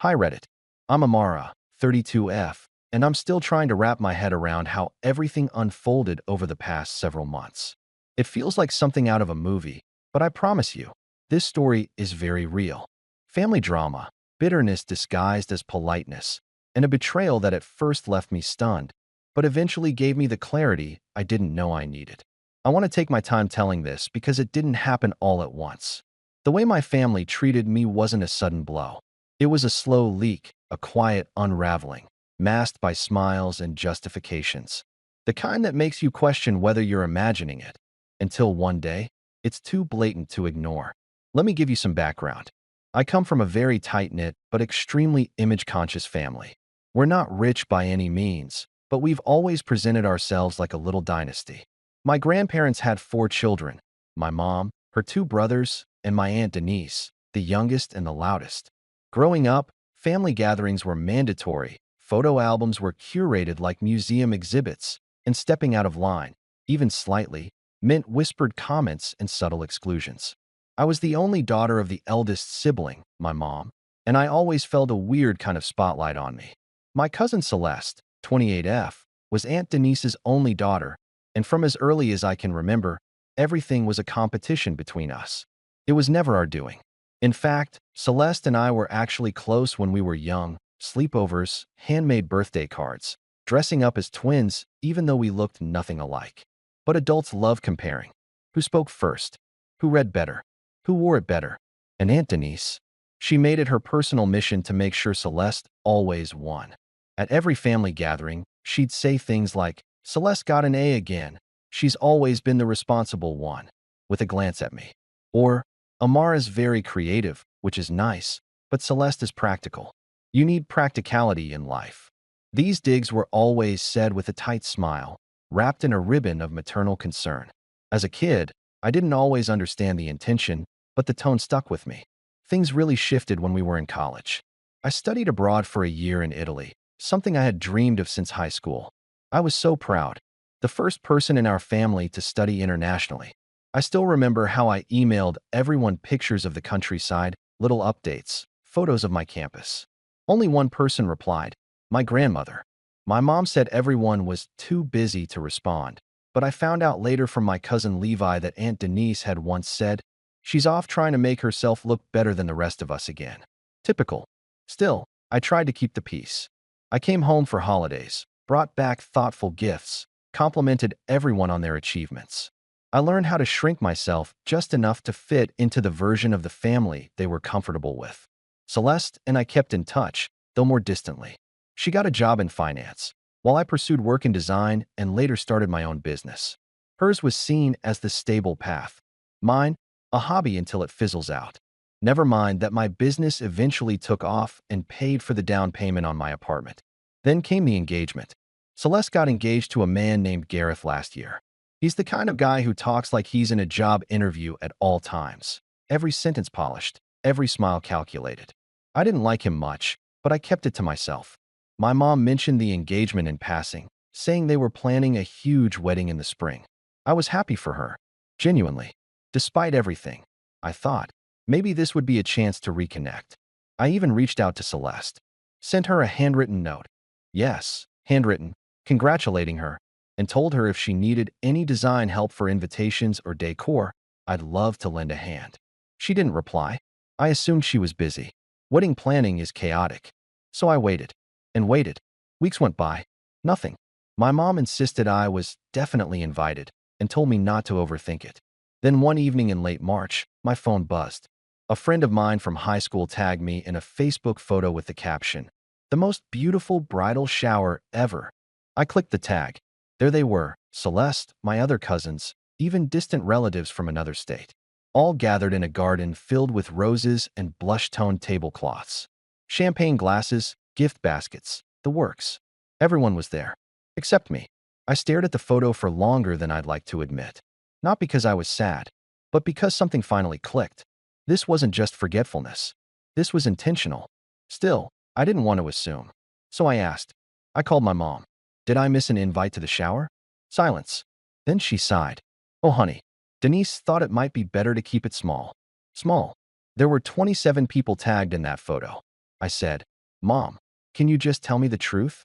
Hi Reddit. I'm Amara, 32F, and I'm still trying to wrap my head around how everything unfolded over the past several months. It feels like something out of a movie, but I promise you, this story is very real. Family drama, bitterness disguised as politeness, and a betrayal that at first left me stunned, but eventually gave me the clarity I didn't know I needed. I want to take my time telling this because it didn't happen all at once. The way my family treated me wasn't a sudden blow. It was a slow leak, a quiet unraveling, masked by smiles and justifications. The kind that makes you question whether you're imagining it, until one day, it's too blatant to ignore. Let me give you some background. I come from a very tight-knit but extremely image-conscious family. We're not rich by any means, but we've always presented ourselves like a little dynasty. My grandparents had 4 children, my mom, her 2 brothers, and my Aunt Denise, the youngest and the loudest. Growing up, family gatherings were mandatory, photo albums were curated like museum exhibits, and stepping out of line, even slightly, meant whispered comments and subtle exclusions. I was the only daughter of the eldest sibling, my mom, and I always felt a weird kind of spotlight on me. My cousin Celeste, 28F, was Aunt Denise's only daughter, and from as early as I can remember, everything was a competition between us. It was never our doing. In fact, Celeste and I were actually close when we were young, sleepovers, handmade birthday cards, dressing up as twins even though we looked nothing alike. But adults love comparing. Who spoke first? Who read better? Who wore it better? And Aunt Denise? She made it her personal mission to make sure Celeste always won. At every family gathering, she'd say things like, "Celeste got an A again. She's always been the responsible one," with a glance at me. Or, "Amara's very creative, which is nice, but Celeste is practical. You need practicality in life." These digs were always said with a tight smile, wrapped in a ribbon of maternal concern. As a kid, I didn't always understand the intention, but the tone stuck with me. Things really shifted when we were in college. I studied abroad for a year in Italy, something I had dreamed of since high school. I was so proud. The first person in our family to study internationally. I still remember how I emailed everyone pictures of the countryside, little updates, photos of my campus. Only one person replied, my grandmother. My mom said everyone was too busy to respond, but I found out later from my cousin Levi that Aunt Denise had once said, "She's off trying to make herself look better than the rest of us again." Typical. Still, I tried to keep the peace. I came home for holidays, brought back thoughtful gifts, complimented everyone on their achievements. I learned how to shrink myself just enough to fit into the version of the family they were comfortable with. Celeste and I kept in touch, though more distantly. She got a job in finance, while I pursued work in design and later started my own business. Hers was seen as the stable path. Mine, a hobby until it fizzles out. Never mind that my business eventually took off and paid for the down payment on my apartment. Then came the engagement. Celeste got engaged to a man named Gareth last year. He's the kind of guy who talks like he's in a job interview at all times. Every sentence polished, every smile calculated. I didn't like him much, but I kept it to myself. My mom mentioned the engagement in passing, saying they were planning a huge wedding in the spring. I was happy for her, genuinely. Despite everything, I thought, maybe this would be a chance to reconnect. I even reached out to Celeste, sent her a handwritten note. Yes, handwritten, congratulating her, and told her if she needed any design help for invitations or decor, I'd love to lend a hand. She didn't reply. I assumed she was busy. Wedding planning is chaotic. So I waited. And waited. Weeks went by. Nothing. My mom insisted I was definitely invited and told me not to overthink it. Then one evening in late March, my phone buzzed. A friend of mine from high school tagged me in a Facebook photo with the caption, "The most beautiful bridal shower ever." I clicked the tag. There they were, Celeste, my other cousins, even distant relatives from another state, all gathered in a garden filled with roses and blush-toned tablecloths. Champagne glasses, gift baskets, the works. Everyone was there, except me. I stared at the photo for longer than I'd like to admit. Not because I was sad, but because something finally clicked. This wasn't just forgetfulness. This was intentional. Still, I didn't want to assume. So I asked. I called my mom. Did I miss an invite to the shower? Silence. Then she sighed. Oh, honey. Denise thought it might be better to keep it small. Small. There were 27 people tagged in that photo. I said, Mom, can you just tell me the truth?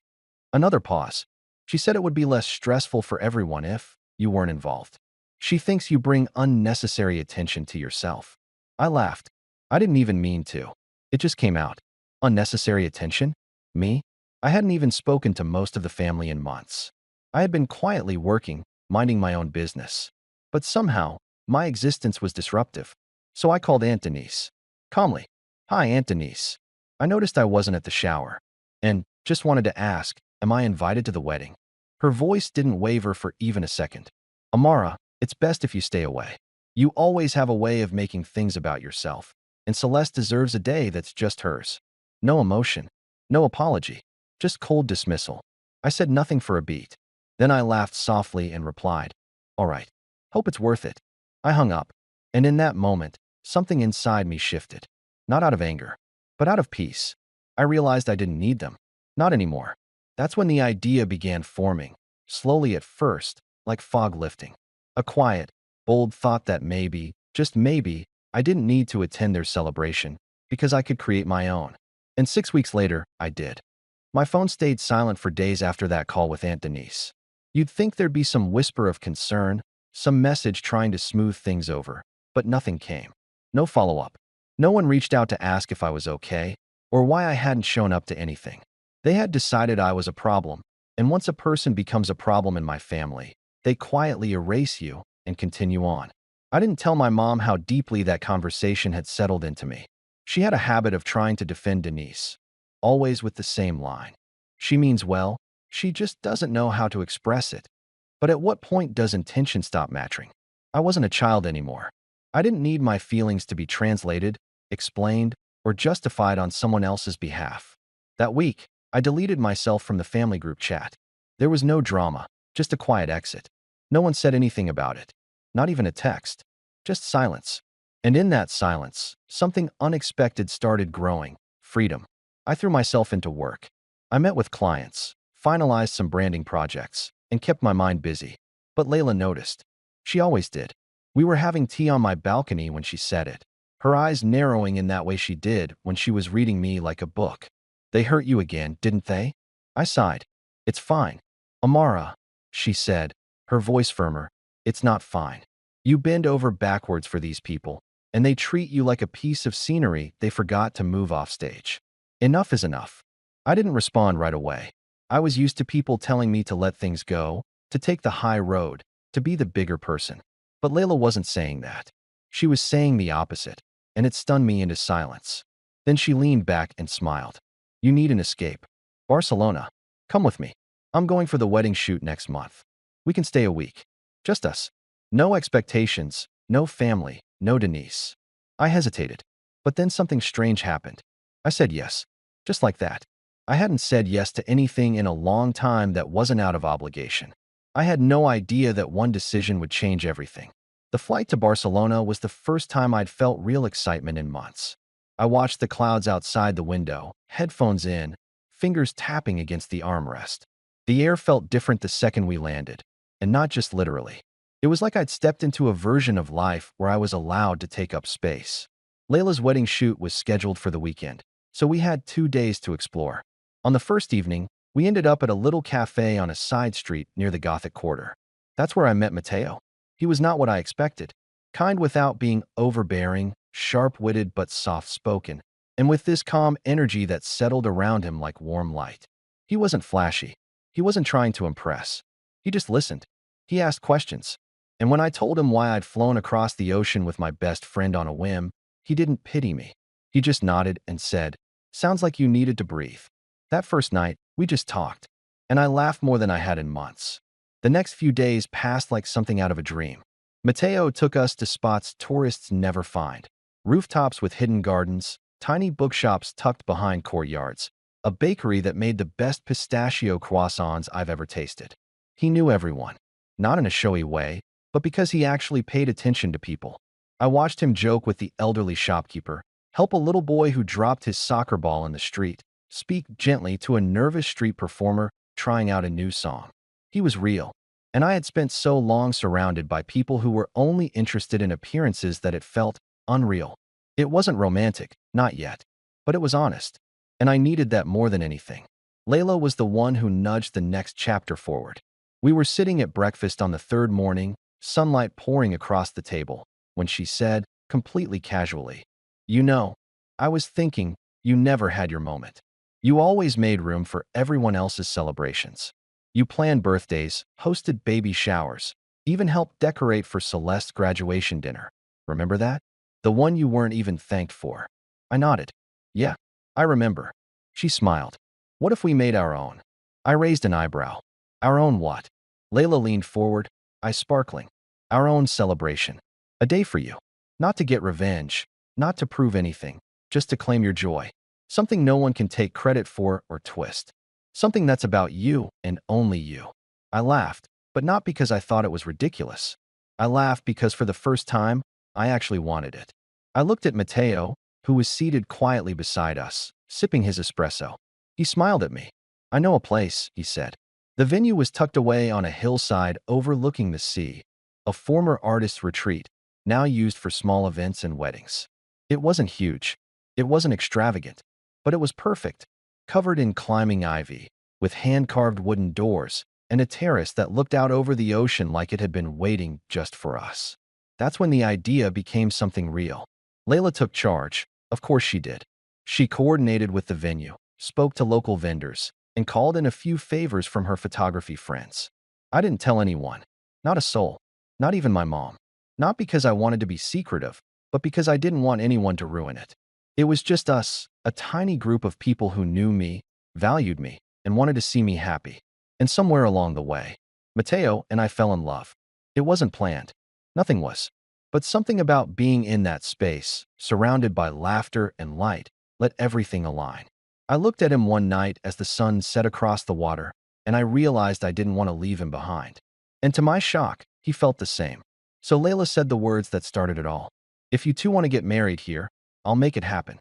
Another pause. She said it would be less stressful for everyone if you weren't involved. She thinks you bring unnecessary attention to yourself. I laughed. I didn't even mean to. It just came out. Unnecessary attention? Me? I hadn't even spoken to most of the family in months. I had been quietly working, minding my own business. But somehow, my existence was disruptive. So I called Aunt Denise. Calmly. Hi, Aunt Denise. I noticed I wasn't at the shower. And just wanted to ask, am I invited to the wedding? Her voice didn't waver for even a second. Amara, it's best if you stay away. You always have a way of making things about yourself. And Celeste deserves a day that's just hers. No emotion. No apology. Just cold dismissal. I said nothing for a beat. Then I laughed softly and replied, all right. Hope it's worth it. I hung up. And in that moment, something inside me shifted. Not out of anger, but out of peace. I realized I didn't need them. Not anymore. That's when the idea began forming, slowly at first, like fog lifting. A quiet, bold thought that maybe, just maybe, I didn't need to attend their celebration because I could create my own. And 6 weeks later, I did. My phone stayed silent for days after that call with Aunt Denise. You'd think there'd be some whisper of concern, some message trying to smooth things over, but nothing came. No follow-up. No one reached out to ask if I was okay or why I hadn't shown up to anything. They had decided I was a problem, and once a person becomes a problem in my family, they quietly erase you and continue on. I didn't tell my mom how deeply that conversation had settled into me. She had a habit of trying to defend Denise, always with the same line. She means well, she just doesn't know how to express it. But at what point does intention stop matching? I wasn't a child anymore. I didn't need my feelings to be translated, explained, or justified on someone else's behalf. That week, I deleted myself from the family group chat. There was no drama, just a quiet exit. No one said anything about it. Not even a text. Just silence. And in that silence, something unexpected started growing. Freedom. I threw myself into work. I met with clients, finalized some branding projects, and kept my mind busy. But Layla noticed. She always did. We were having tea on my balcony when she said it. Her eyes narrowing in that way she did when she was reading me like a book. They hurt you again, didn't they? I sighed. It's fine. Amara, she said, her voice firmer. It's not fine. You bend over backwards for these people, and they treat you like a piece of scenery they forgot to move off stage. Enough is enough. I didn't respond right away. I was used to people telling me to let things go, to take the high road, to be the bigger person. But Layla wasn't saying that. She was saying the opposite, and it stunned me into silence. Then she leaned back and smiled. You need an escape. Barcelona. Come with me. I'm going for the wedding shoot next month. We can stay a week. Just us. No expectations, no family, no Denise. I hesitated. But then something strange happened. I said yes. Just like that. I hadn't said yes to anything in a long time that wasn't out of obligation. I had no idea that one decision would change everything. The flight to Barcelona was the first time I'd felt real excitement in months. I watched the clouds outside the window, headphones in, fingers tapping against the armrest. The air felt different the second we landed, and not just literally. It was like I'd stepped into a version of life where I was allowed to take up space. Layla's wedding shoot was scheduled for the weekend, so we had 2 days to explore. On the first evening, we ended up at a little cafe on a side street near the Gothic Quarter. That's where I met Mateo. He was not what I expected. Kind without being overbearing, sharp-witted but soft-spoken, and with this calm energy that settled around him like warm light. He wasn't flashy. He wasn't trying to impress. He just listened. He asked questions. And when I told him why I'd flown across the ocean with my best friend on a whim, he didn't pity me. He just nodded and said, "Sounds like you needed to breathe." That first night, we just talked, and I laughed more than I had in months. The next few days passed like something out of a dream. Mateo took us to spots tourists never find. Rooftops with hidden gardens, tiny bookshops tucked behind courtyards, a bakery that made the best pistachio croissants I've ever tasted. He knew everyone, not in a showy way, but because he actually paid attention to people. I watched him joke with the elderly shopkeeper, help a little boy who dropped his soccer ball in the street, speak gently to a nervous street performer trying out a new song. He was real, and I had spent so long surrounded by people who were only interested in appearances that it felt unreal. It wasn't romantic, not yet, but it was honest. and I needed that more than anything. Layla was the one who nudged the next chapter forward. We were sitting at breakfast on the third morning, sunlight pouring across the table, when she said, completely casually, "You know, I was thinking you never had your moment. You always made room for everyone else's celebrations. You planned birthdays, hosted baby showers, even helped decorate for Celeste's graduation dinner. Remember that? The one you weren't even thanked for." I nodded. "Yeah, I remember." She smiled. "What if we made our own?" I raised an eyebrow. "Our own what?" Layla leaned forward, eyes sparkling. "Our own celebration. A day for you. Not to get revenge, not to prove anything, just to claim your joy. Something no one can take credit for or twist. Something that's about you and only you." I laughed, but not because I thought it was ridiculous. I laughed because for the first time, I actually wanted it. I looked at Matteo, who was seated quietly beside us, sipping his espresso. He smiled at me. "I know a place," he said. The venue was tucked away on a hillside overlooking the sea, a former artist's retreat, now used for small events and weddings. It wasn't huge. It wasn't extravagant, but it was perfect, covered in climbing ivy, with hand-carved wooden doors, and a terrace that looked out over the ocean like it had been waiting just for us. That's when the idea became something real. Layla took charge. Of course she did. She coordinated with the venue, spoke to local vendors, and called in a few favors from her photography friends. I didn't tell anyone. Not a soul. Not even my mom. Not because I wanted to be secretive, but because I didn't want anyone to ruin it. It was just us, a tiny group of people who knew me, valued me, and wanted to see me happy. And somewhere along the way, Matteo and I fell in love. It wasn't planned. Nothing was. But something about being in that space, surrounded by laughter and light, let everything align. I looked at him one night as the sun set across the water, and I realized I didn't want to leave him behind. And to my shock, he felt the same. So Layla said the words that started it all. "If you two want to get married here, I'll make it happen."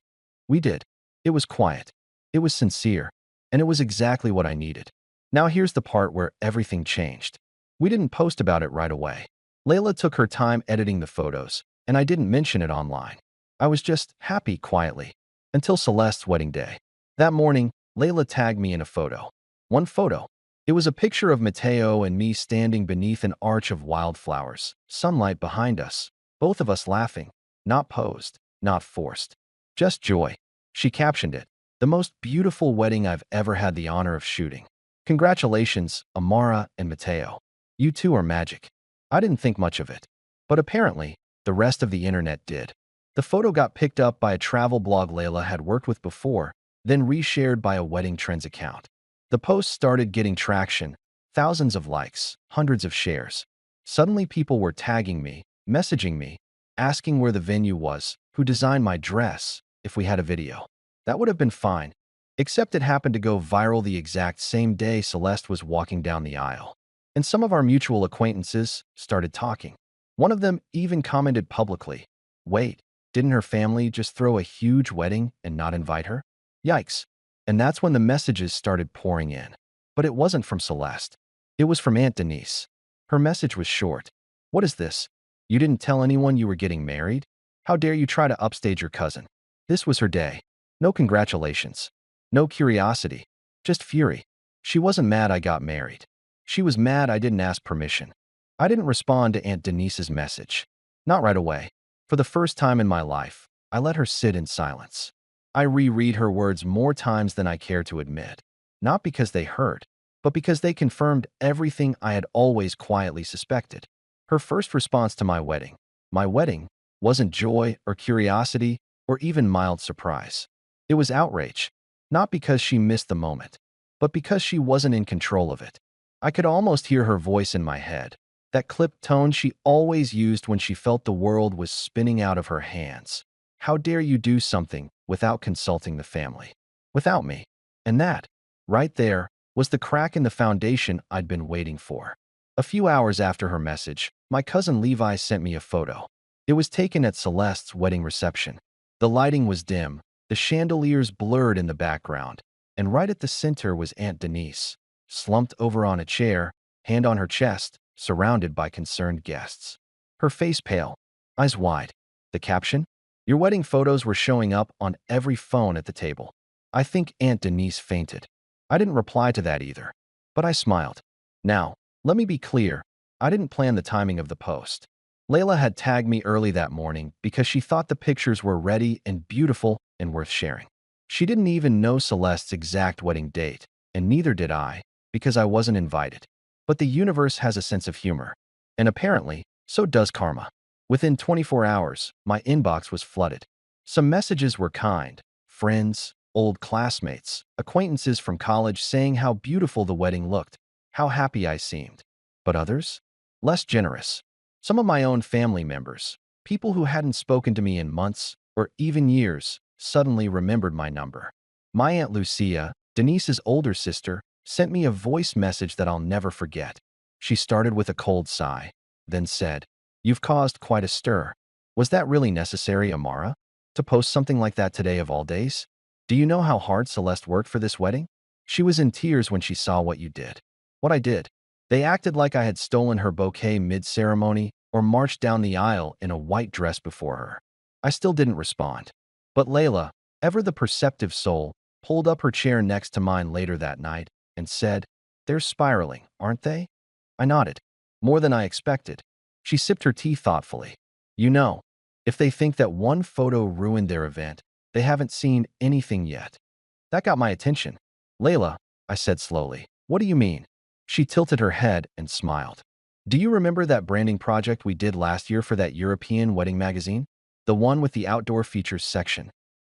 We did. It was quiet. It was sincere. And it was exactly what I needed. Now here's the part where everything changed. We didn't post about it right away. Layla took her time editing the photos, and I didn't mention it online. I was just happy quietly. Until Celeste's wedding day. That morning, Layla tagged me in a photo. One photo. It was a picture of Matteo and me standing beneath an arch of wildflowers, sunlight behind us, both of us laughing, not posed, not forced. Just joy. She captioned it, "The most beautiful wedding I've ever had the honor of shooting. Congratulations, Amara and Matteo. You two are magic." I didn't think much of it. But apparently, the rest of the internet did. The photo got picked up by a travel blog Layla had worked with before, then reshared by a wedding trends account. The post started getting traction, thousands of likes, hundreds of shares. Suddenly people were tagging me, messaging me, asking where the venue was, who designed my dress, if we had a video. That would have been fine, except it happened to go viral the exact same day Celeste was walking down the aisle. And some of our mutual acquaintances started talking. One of them even commented publicly, "Wait, didn't her family just throw a huge wedding and not invite her?" Yikes. And that's when the messages started pouring in. But it wasn't from Celeste. It was from Aunt Denise. Her message was short. "What is this? You didn't tell anyone you were getting married? How dare you try to upstage your cousin?" This was her day. No congratulations. No curiosity. Just fury. She wasn't mad I got married. She was mad I didn't ask permission. I didn't respond to Aunt Denise's message. Not right away. For the first time in my life, I let her sit in silence. I reread her words more times than I care to admit. Not because they hurt, but because they confirmed everything I had always quietly suspected. Her first response to my wedding, wasn't joy or curiosity or even mild surprise. It was outrage. Not because she missed the moment, but because she wasn't in control of it. I could almost hear her voice in my head, that clipped tone she always used when she felt the world was spinning out of her hands. "How dare you do something without consulting the family? Without me?" And that, right there, was the crack in the foundation I'd been waiting for. A few hours after her message, my cousin Levi sent me a photo. It was taken at Celeste's wedding reception. The lighting was dim, the chandeliers blurred in the background, and right at the center was Aunt Denise, slumped over on a chair, hand on her chest, surrounded by concerned guests. Her face pale, eyes wide. The caption? "Your wedding photos were showing up on every phone at the table." I think Aunt Denise fainted. I didn't reply to that either, but I smiled. Now, let me be clear. I didn't plan the timing of the post. Layla had tagged me early that morning because she thought the pictures were ready and beautiful and worth sharing. She didn't even know Celeste's exact wedding date, and neither did I, because I wasn't invited. But the universe has a sense of humor, and apparently, so does karma. Within 24 hours, my inbox was flooded. Some messages were kind, friends, old classmates, acquaintances from college saying how beautiful the wedding looked, how happy I seemed. But others? Less generous. Some of my own family members, people who hadn't spoken to me in months or even years, suddenly remembered my number. My Aunt Lucia, Denise's older sister, sent me a voice message that I'll never forget. She started with a cold sigh, then said, "You've caused quite a stir. Was that really necessary, Amara? To post something like that today of all days? Do you know how hard Celeste worked for this wedding? She was in tears when she saw what you did." What I did. They acted like I had stolen her bouquet mid-ceremony or marched down the aisle in a white dress before her. I still didn't respond. But Layla, ever the perceptive soul, pulled up her chair next to mine later that night and said, "They're spiraling, aren't they?" I nodded. More than I expected. She sipped her tea thoughtfully. You know, if they think that one photo ruined their event, they haven't seen anything yet. That got my attention. "Layla," I said slowly, "what do you mean?" She tilted her head and smiled. "Do you remember that branding project we did last year for that European wedding magazine? The one with the outdoor features section?"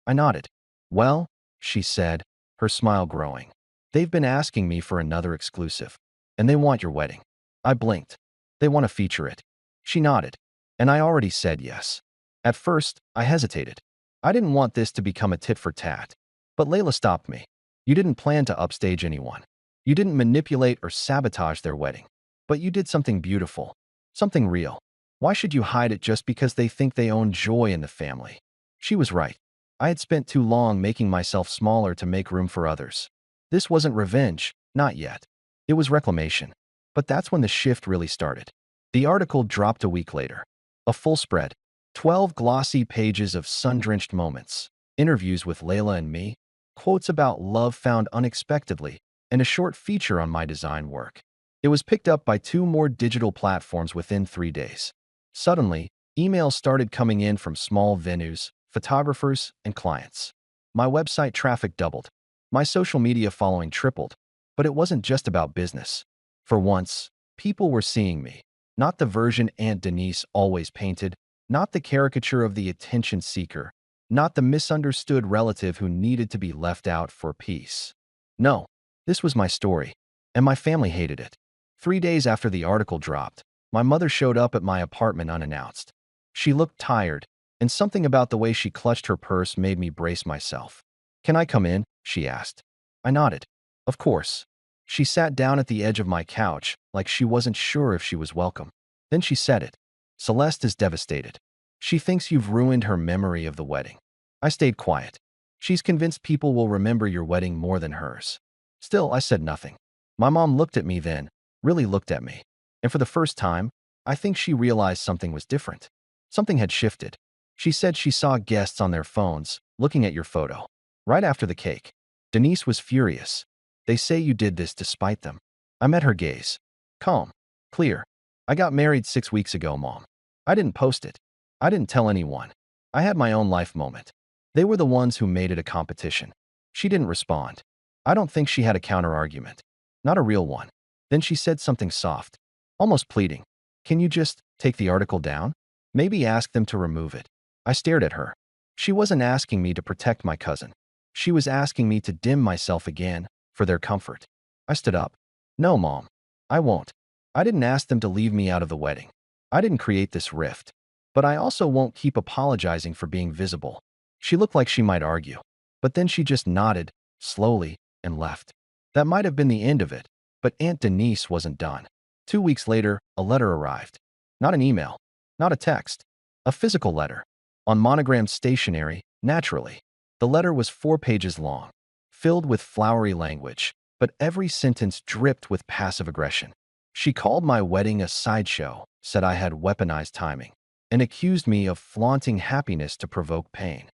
I nodded. "Well," she said, her smile growing, "they've been asking me for another exclusive, and they want your wedding." I blinked. "They want to feature it." She nodded, and I already said yes. At first, I hesitated. I didn't want this to become a tit for tat. But Layla stopped me. "You didn't plan to upstage anyone. You didn't manipulate or sabotage their wedding. But you did something beautiful, something real. Why should you hide it just because they think they own joy in the family?" She was right. I had spent too long making myself smaller to make room for others. This wasn't revenge, not yet. It was reclamation. But that's when the shift really started. The article dropped a week later. A full spread. 12 glossy pages of sun-drenched moments, interviews with Layla and me, quotes about love found unexpectedly, and a short feature on my design work. It was picked up by 2 more digital platforms within 3 days. Suddenly, emails started coming in from small venues, photographers, and clients. My website traffic doubled. My social media following tripled. But it wasn't just about business. For once, people were seeing me. Not the version Aunt Denise always painted, not the caricature of the attention seeker, not the misunderstood relative who needed to be left out for peace. No, this was my story, and my family hated it. 3 days after the article dropped, my mother showed up at my apartment unannounced. She looked tired, and something about the way she clutched her purse made me brace myself. "Can I come in?" she asked. I nodded. Of course. She sat down at the edge of my couch, like she wasn't sure if she was welcome. Then she said it. "Celeste is devastated. She thinks you've ruined her memory of the wedding." I stayed quiet. "She's convinced people will remember your wedding more than hers." Still, I said nothing. My mom looked at me then, really looked at me. And for the first time, I think she realized something was different. Something had shifted. She said she saw guests on their phones, looking at your photo. Right after the cake. Denise was furious. "They say you did this to spite them." I met her gaze. Calm. Clear. "I got married 6 weeks ago, Mom. I didn't post it. I didn't tell anyone. I had my own life moment. They were the ones who made it a competition." She didn't respond. I don't think she had a counter-argument. Not a real one. Then she said something soft, almost pleading. "Can you just take the article down? Maybe ask them to remove it." I stared at her. She wasn't asking me to protect my cousin. She was asking me to dim myself again, for their comfort. I stood up. "No, Mom. I won't. I didn't ask them to leave me out of the wedding. I didn't create this rift. But I also won't keep apologizing for being visible." She looked like she might argue. But then she just nodded, slowly, and left. That might have been the end of it, but Aunt Denise wasn't done. 2 weeks later, a letter arrived. Not an email, not a text, a physical letter. On monogrammed stationery, naturally. The letter was 4 pages long, filled with flowery language, but every sentence dripped with passive aggression. She called my wedding a sideshow, said I had weaponized timing, and accused me of flaunting happiness to provoke pain.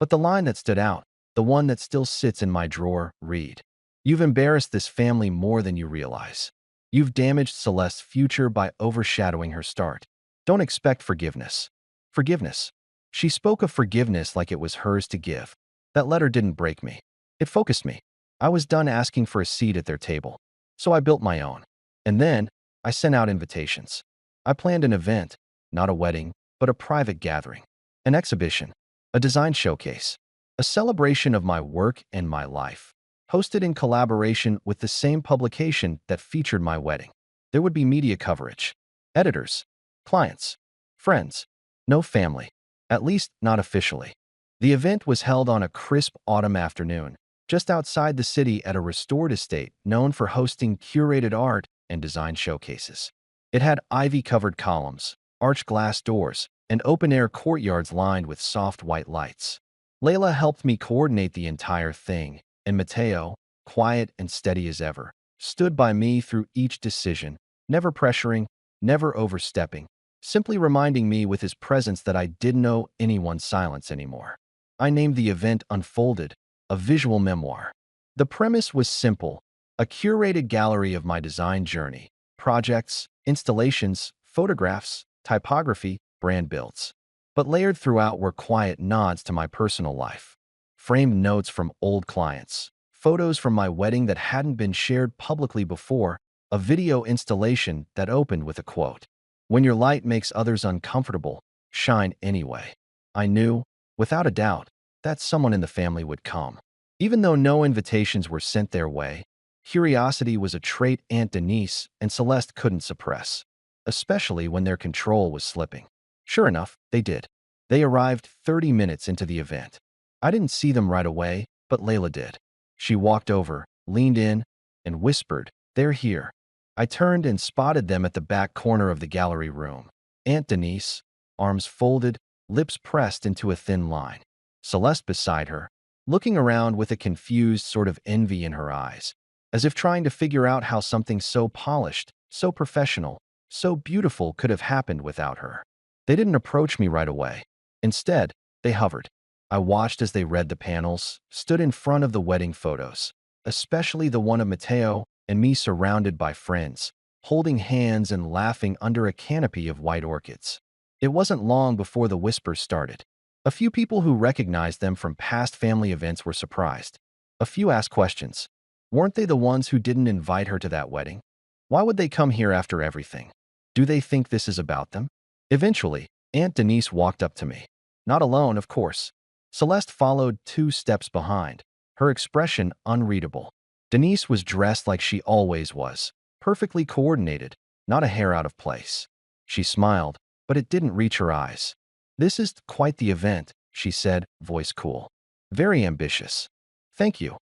But the line that stood out, The one that still sits in my drawer, read. You've embarrassed this family more than you realize. You've damaged Celeste's future by overshadowing her start. Don't expect forgiveness. Forgiveness. She spoke of forgiveness like it was hers to give. That letter didn't break me. It focused me. I was done asking for a seat at their table, so I built my own. And then, I sent out invitations. I planned an event, not a wedding, but a private gathering. An exhibition. A design showcase. A celebration of my work and my life. Hosted in collaboration with the same publication that featured my wedding. There would be media coverage. Editors. Clients. Friends. No family. At least, not officially. The event was held on a crisp autumn afternoon, just outside the city at a restored estate known for hosting curated art and design showcases. It had ivy-covered columns, arched glass doors, and open-air courtyards lined with soft white lights. Layla helped me coordinate the entire thing, and Mateo, quiet and steady as ever, stood by me through each decision, never pressuring, never overstepping, simply reminding me with his presence that I didn't owe anyone silence anymore. I named the event Unfolded, a visual memoir. The premise was simple, a curated gallery of my design journey, projects, installations, photographs, typography, brand builds. But layered throughout were quiet nods to my personal life. Framed notes from old clients, photos from my wedding that hadn't been shared publicly before, a video installation that opened with a quote. When your light makes others uncomfortable, shine anyway. I knew, without a doubt, that someone in the family would come. Even though no invitations were sent their way, curiosity was a trait Aunt Denise and Celeste couldn't suppress, especially when their control was slipping. Sure enough, they did. They arrived 30 minutes into the event. I didn't see them right away, but Layla did. She walked over, leaned in, and whispered, "They're here." I turned and spotted them at the back corner of the gallery room. Aunt Denise, arms folded, lips pressed into a thin line. Celeste beside her, looking around with a confused sort of envy in her eyes, as if trying to figure out how something so polished, so professional, so beautiful could have happened without her. They didn't approach me right away. Instead, they hovered. I watched as they read the panels, stood in front of the wedding photos, especially the one of Mateo and me surrounded by friends, holding hands and laughing under a canopy of white orchids. It wasn't long before the whispers started. A few people who recognized them from past family events were surprised. A few asked questions. Weren't they the ones who didn't invite her to that wedding? Why would they come here after everything? Do they think this is about them? Eventually, Aunt Denise walked up to me. Not alone, of course. Celeste followed 2 steps behind, her expression unreadable. Denise was dressed like she always was, perfectly coordinated, not a hair out of place. She smiled, but it didn't reach her eyes. "This is quite the event," she said, voice cool. "Very ambitious." "Thank you,"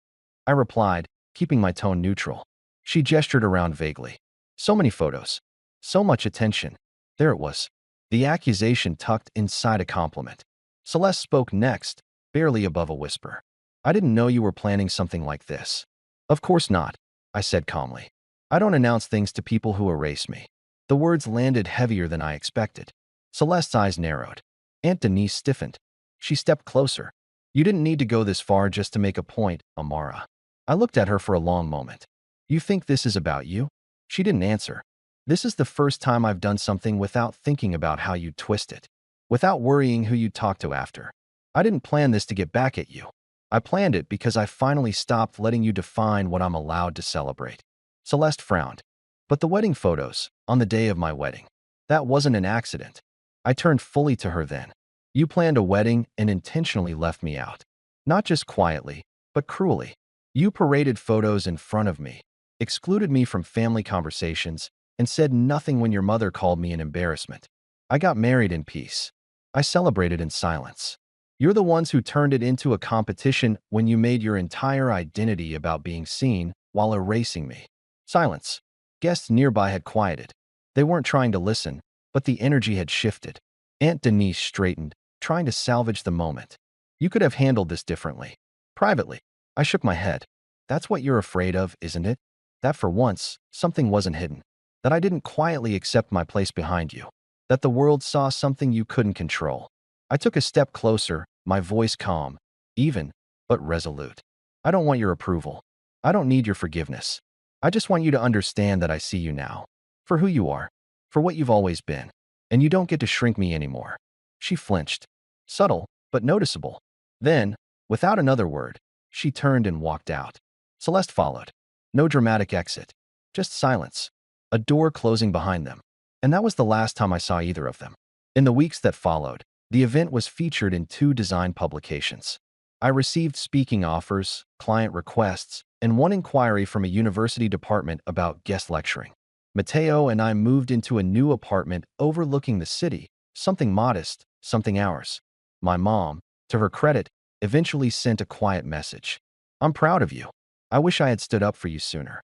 I replied, keeping my tone neutral. She gestured around vaguely. So many photos. So much attention. There it was. The accusation tucked inside a compliment. Celeste spoke next, barely above a whisper. "I didn't know you were planning something like this." "Of course not," I said calmly. "I don't announce things to people who erase me." The words landed heavier than I expected. Celeste's eyes narrowed. Aunt Denise stiffened. She stepped closer. "You didn't need to go this far just to make a point, Amara." I looked at her for a long moment. "You think this is about you?" She didn't answer. "This is the first time I've done something without thinking about how you'd twist it, without worrying who you'd talk to after. I didn't plan this to get back at you. I planned it because I finally stopped letting you define what I'm allowed to celebrate." Celeste frowned. "But the wedding photos, on the day of my wedding, that wasn't an accident." I turned fully to her then. "You planned a wedding and intentionally left me out. Not just quietly, but cruelly. You paraded photos in front of me, excluded me from family conversations, and said nothing when your mother called me an embarrassment. I got married in peace. I celebrated in silence. You're the ones who turned it into a competition when you made your entire identity about being seen while erasing me." Silence. Guests nearby had quieted. They weren't trying to listen, but the energy had shifted. Aunt Denise straightened, trying to salvage the moment. "You could have handled this differently." Privately, I shook my head. "That's what you're afraid of, isn't it? That for once, something wasn't hidden. That I didn't quietly accept my place behind you. That the world saw something you couldn't control." I took a step closer, my voice calm, even, but resolute. I don't want your approval. I don't need your forgiveness. I just want you to understand that I see you now, for who you are, for what you've always been, and you don't get to shrink me anymore." She flinched, subtle but noticeable. Then, without another word, she turned and walked out. Celeste followed. No dramatic exit, just silence, a door closing behind them. And that was the last time I saw either of them. In the weeks that followed, the event was featured in 2 design publications. I received speaking offers, client requests, and one inquiry from a university department about guest lecturing. Mateo and I moved into a new apartment overlooking the city, something modest, something ours. My mom, to her credit, eventually sent a quiet message. "I'm proud of you. I wish I had stood up for you sooner."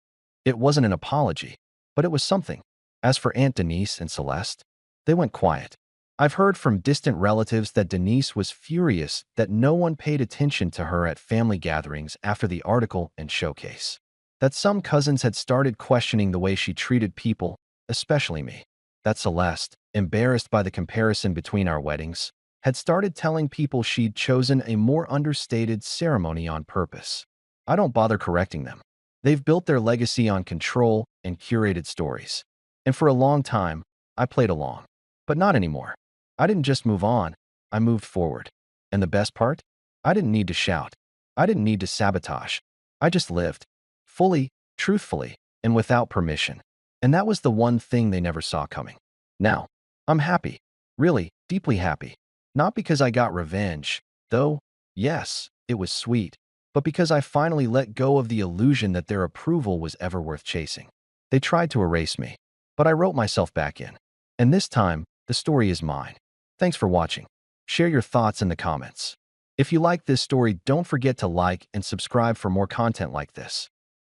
It wasn't an apology, but it was something. As for Aunt Denise and Celeste, they went quiet. I've heard from distant relatives that Denise was furious that no one paid attention to her at family gatherings after the article and showcase. That some cousins had started questioning the way she treated people, especially me. That Celeste, embarrassed by the comparison between our weddings, had started telling people she'd chosen a more understated ceremony on purpose. I don't bother correcting them. They've built their legacy on control and curated stories. And for a long time, I played along. But not anymore. I didn't just move on, I moved forward. And the best part? I didn't need to shout. I didn't need to sabotage. I just lived. Fully, truthfully, and without permission. And that was the one thing they never saw coming. Now, I'm happy. Really, deeply happy. Not because I got revenge, though, yes, it was sweet, but because I finally let go of the illusion that their approval was ever worth chasing. They tried to erase me, but I wrote myself back in. And this time, the story is mine. Thanks for watching. Share your thoughts in the comments. If you like this story, don't forget to like and subscribe for more content like this.